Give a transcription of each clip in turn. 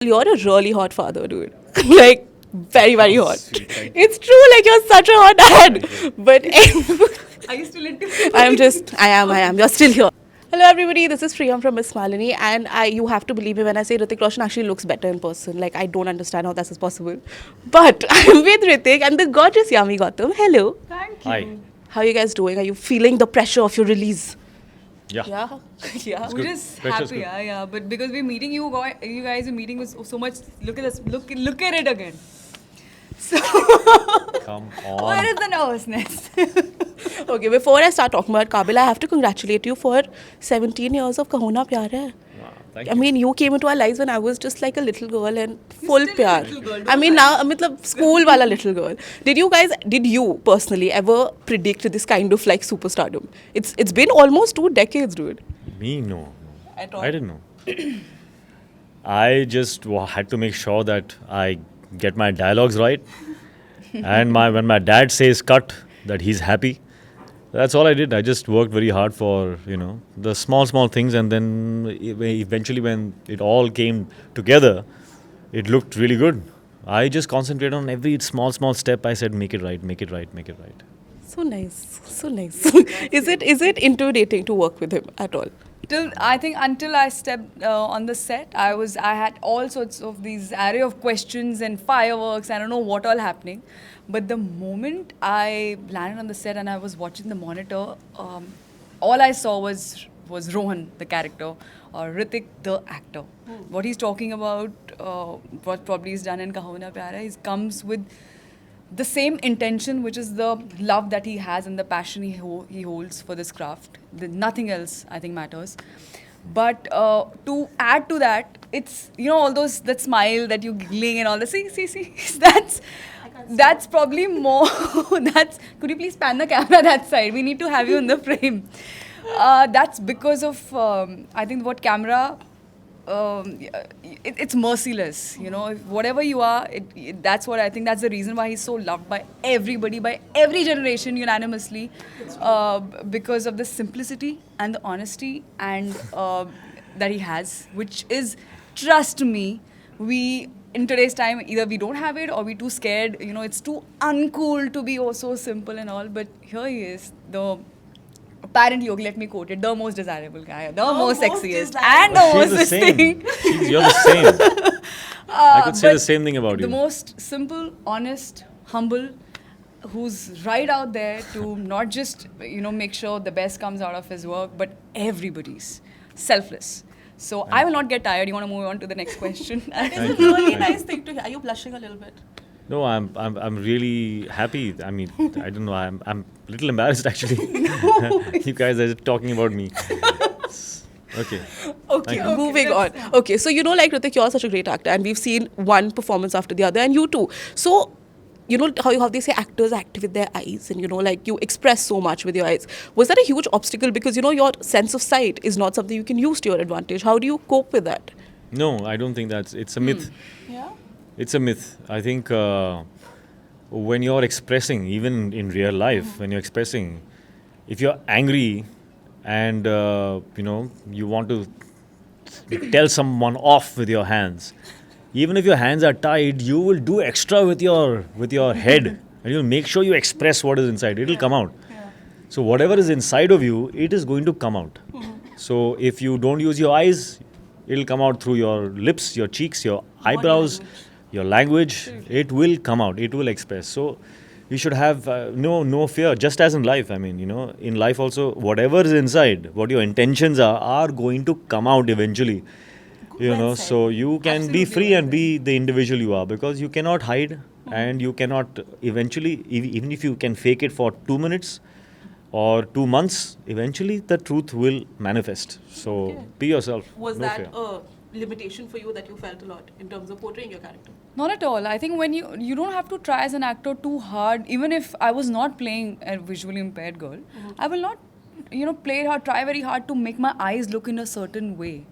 You're a really hot father, dude. Like, very, very Oh, hot. sweet, thank It's true, like, you're such a hot dad. But Are you still into I am. You're still here. Hello, everybody. This is Priyam from Miss Malini, and you have to believe me when I say Hrithik Roshan actually looks better in person. Like, I don't understand how this is possible. But I'm with Hrithik and the gorgeous Yami Gautam. Hello. Thank you. Hi. How are you guys doing? Are you feeling the pressure of your release? Yeah. Yeah. Yeah. We're good. just Pressure's happy, good. yeah. But because we're meeting you guys are meeting with so much. Look at us. Look at it again. So Come where on. is the nervousness? Okay, before I start talking about Kabil, I have to congratulate you for 17 years of Kahona Pyar Hai. Wow, thank I you. mean, you came into our lives when I was just like a little girl and full still a pyar. little girl, I don't mean, lie. now, matlab, school wala little girl. Did you personally ever predict this kind of like superstardom? It's been almost 2 decades, dude. Me, no. At all. I didn't know. I just had to make sure that I get my dialogues right. And when my dad says cut, that he's happy. That's all I did. I just worked very hard for, the small things. And then eventually when it all came together, it looked really good. I just concentrated on every small step. I said, make it right, make it right, make it right. So nice, so nice. Is it intimidating to work with him at all? Until I stepped on the set, I had all sorts of these array of questions and fireworks. I don't know what all happening, but the moment I landed on the set and I was watching the monitor, all I saw was Rohan, the character, or Hrithik, the actor. What he's talking about, what probably is done in Kahona Pyar Hai, comes with the same intention, which is the love that he has and the passion he holds for this craft. Nothing else, I think, matters. But to add to that, it's all those that smile that you giggling and all the see. That's probably more. That's Could you please pan the camera that side? We need to have you in the frame. That's because of I think what camera it's merciless. Whatever you are, that's what I think. That's the reason why he's so loved by everybody, by every generation, unanimously, because of the simplicity and the honesty and that he has, which is, trust me, we in today's time either we don't have it or we're too scared. It's too uncool to be so simple and all. But here he is, the apparently, okay, let me quote it, the most desirable guy, the most most sexiest, desirable. and the She's most the this same. thing. You're the same. I could say the But same thing about the you. most simple, honest, humble, who's right out there to not just make sure the best comes out of his work, but everybody's selfless. So I will not get tired. You want to move on to the next question? It's a Thank you. really Thank nice thing to hear. Are you blushing a little bit? No, I'm really happy. I mean, I don't know. I'm a little embarrassed actually. You guys are talking about me. Okay. Okay, Thank you. moving on. Okay, so like Hrithik, you're such a great actor, and we've seen one performance after the other, and you too. So, how they say actors act with their eyes, and like you express so much with your eyes. Was that a huge obstacle because your sense of sight is not something you can use to your advantage? How do you cope with that? No, I don't think it's a myth. Yeah. It's a myth. I think when you're expressing, even in real life, when you're expressing, if you're angry and you want to tell someone off with your hands, even if your hands are tied, you will do extra with your head, and you'll make sure you express what is inside. It'll come out. So whatever is inside of you, it is going to come out. So if you don't use your eyes, it'll come out through your lips, your cheeks, your eyebrows, your language. It will come out. It will express. So you should have no fear. Just as in life, I mean, in life also, whatever is inside, what your intentions are going to come out eventually. Well said. So you can Absolutely be free well and said. be the individual you are, because you cannot hide, and you cannot eventually, even if you can fake it for 2 minutes or 2 months, eventually the truth will manifest. So Okay. be yourself. Was no that fear. a limitation for you that you felt a lot in terms of portraying your character? Not at all. I think when you don't have to try as an actor too hard. Even if I was not playing a visually impaired girl, I will not, play hard, try very hard to make my eyes look in a certain way.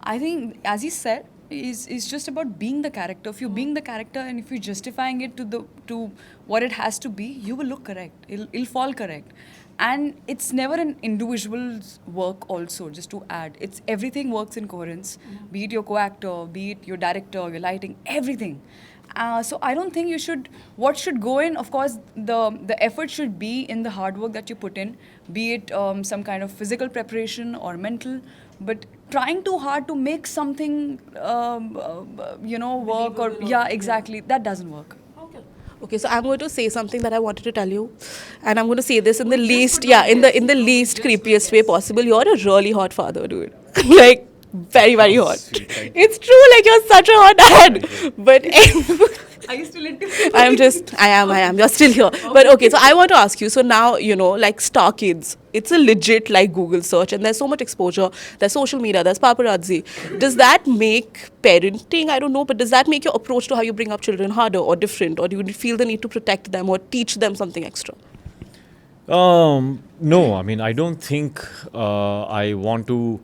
I think, as he said, is just about being the character. If you're being the character and if you're justifying it to what it has to be, you will look correct. It'll fall correct. And it's never an individual's work also, just to add. It's everything works in coherence, be it your co-actor, be it your director, your lighting, everything. So I don't think you should, what should go in, of course, the effort should be in the hard work that you put in, be it some kind of physical preparation or mental, but trying too hard to make something, work or, yeah, exactly, that doesn't work. Okay, so I'm going to say something that I wanted to tell you, and I'm going to say this in the least, yeah, in the least creepiest way possible. You're a really hot father, dude. Like very, very hot. It's true. Like you're such a hot dad. But Are you still into I am. You're still here. But okay, so I want to ask you. So now, like Star Kids, it's a legit like Google search, and there's so much exposure. There's social media, there's paparazzi. Does that make parenting, I don't know, but does that make your approach to how you bring up children harder or different? Or do you feel the need to protect them or teach them something extra? No, I mean, I don't think I want to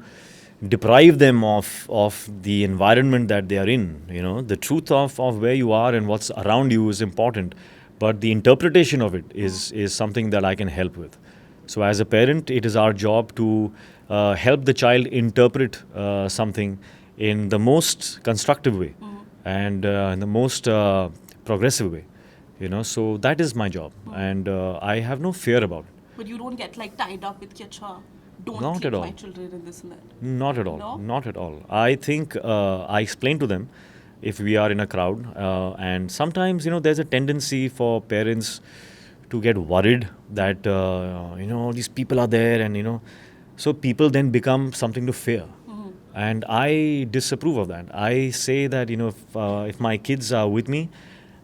deprive them of the environment that they are in. The truth of where you are and what's around you is important, but the interpretation of it is something that I can help with. So as a parent, it is our job to help the child interpret something in the most constructive way and in the most progressive way. So that is my job, and I have no fear about it. But you don't get like tied up with Kiacha. Don't Not keep at all. my children in this and that. Not at all. No? Not at all. I think I explain to them if we are in a crowd, and sometimes there's a tendency for parents to get worried that these people are there, and so people then become something to fear. And I disapprove of that. I say that if my kids are with me,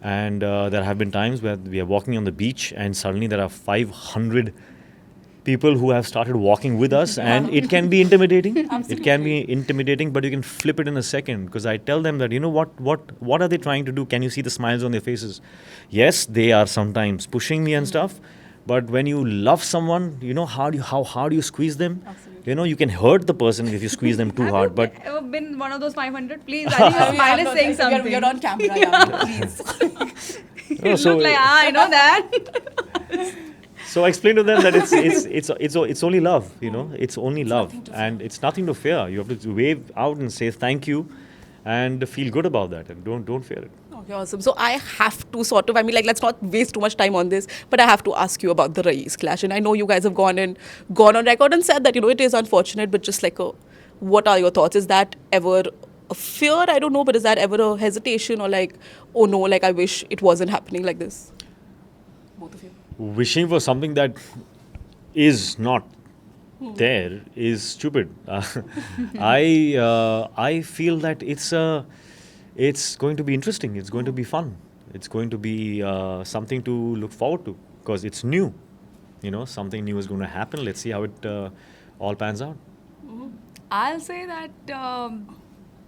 and there have been times where we are walking on the beach and suddenly there are 500 people who have started walking with us, and it can be intimidating. It can be intimidating, but you can flip it in a second, because I tell them that what are they trying to do? Can you see the smiles on their faces? Yes, they are sometimes pushing me and stuff, but when you love someone, how hard you squeeze them. You can hurt the person if you squeeze them too hard, but ever been one of those 500? Please, I think your smile is saying something. You're on camera, yeah, please. You so look like, I know that. So I explain to them that it's only love, it's only love, and it's nothing to fear. You have to wave out and say thank you, and feel good about that, and don't fear it. Okay, awesome. So I have to sort of, let's not waste too much time on this, but I have to ask you about the Raees clash. And I know you guys have gone on record and said that, it is unfortunate, but just like what are your thoughts? Is that ever a fear? I don't know, but is that ever a hesitation or like, oh no, like I wish it wasn't happening like this? Both of you. Wishing for something that is not there is stupid. I feel that it's going to be interesting. It's going to be fun. It's going to be something to look forward to, because it's new. Something new is going to happen. Let's see how it all pans out. I'll say that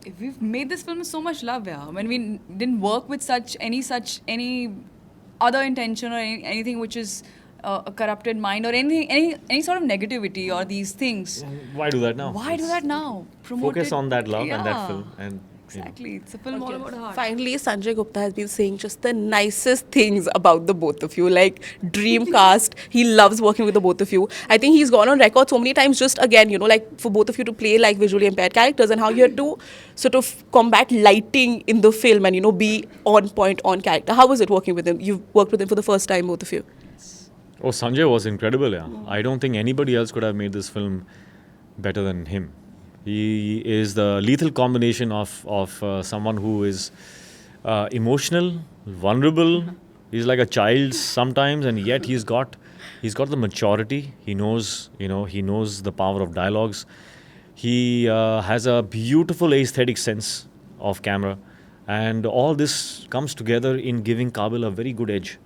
if we've made this film with so much love, yeah. When we didn't work with any other intention or anything which is a corrupted mind or any sort of negativity or these things. Why do that now? Why do that now? Promote Focus it. on that love and Yeah. that film. And Exactly. It's a film all about heart. Finally, Sanjay Gupta has been saying just the nicest things about the both of you. Like, dream cast. He loves working with the both of you. I think he's gone on record so many times just again, like for both of you to play like visually impaired characters, and how you had to sort of combat lighting in the film and, be on point on character. How was it working with him? You've worked with him for the first time, both of you. Oh, Sanjay was incredible, yeah. I don't think anybody else could have made this film better than him. He is the lethal combination of someone who is emotional, vulnerable. He's like a child sometimes, and yet he's got the maturity. He knows, he knows the power of dialogues. He has a beautiful aesthetic sense of camera, and all this comes together in giving Kabil a very good edge.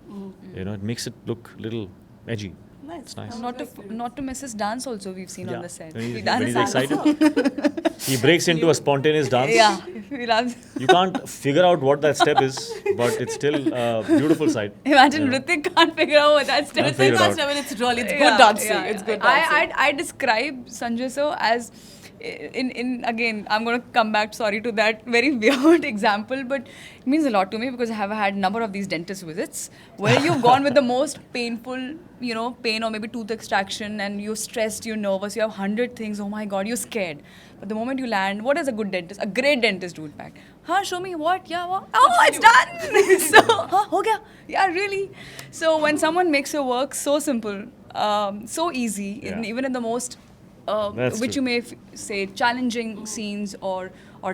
It makes it look a little edgy. It's nice. Not to miss his dance also, we've seen on the set. When He he's dances. excited, he breaks into a spontaneous dance. Yeah, he loves. You can't figure out what that step is, but it's still a beautiful sight. Imagine Hrithik can't figure out what that step figure it out. It's good dancing. It's good dancing. I describe Sanjay sir as, in again, I'm gonna come back. Sorry to that very weird example, but it means a lot to me because I have had a number of these dentist visits where you've gone with the most painful, pain or maybe tooth extraction, and you're stressed, you're nervous, you have 100 things. Oh my God, you're scared. But the moment you land, what is a good dentist? A great dentist do, in fact. Huh, show me what? Yeah, what? Oh, it's done! So, huh, ho gaya? Yeah, really? So when someone makes your work so simple, so easy, Yeah. even in the most, That's which true. you may say, challenging scenes or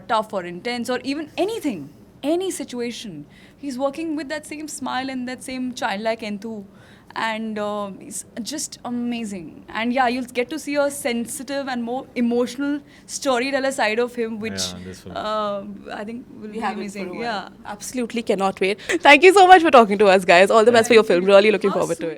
tough or intense or even anything, any situation, he's working with that same smile and that same childlike enthu. And it's just amazing. And yeah, you'll get to see a sensitive and more emotional storyteller side of him, which Yeah, this will- I think will be We have it for a amazing. while. Yeah. Absolutely cannot wait. Thank you so much for talking to us, guys. All the best for your film. Really looking forward to it.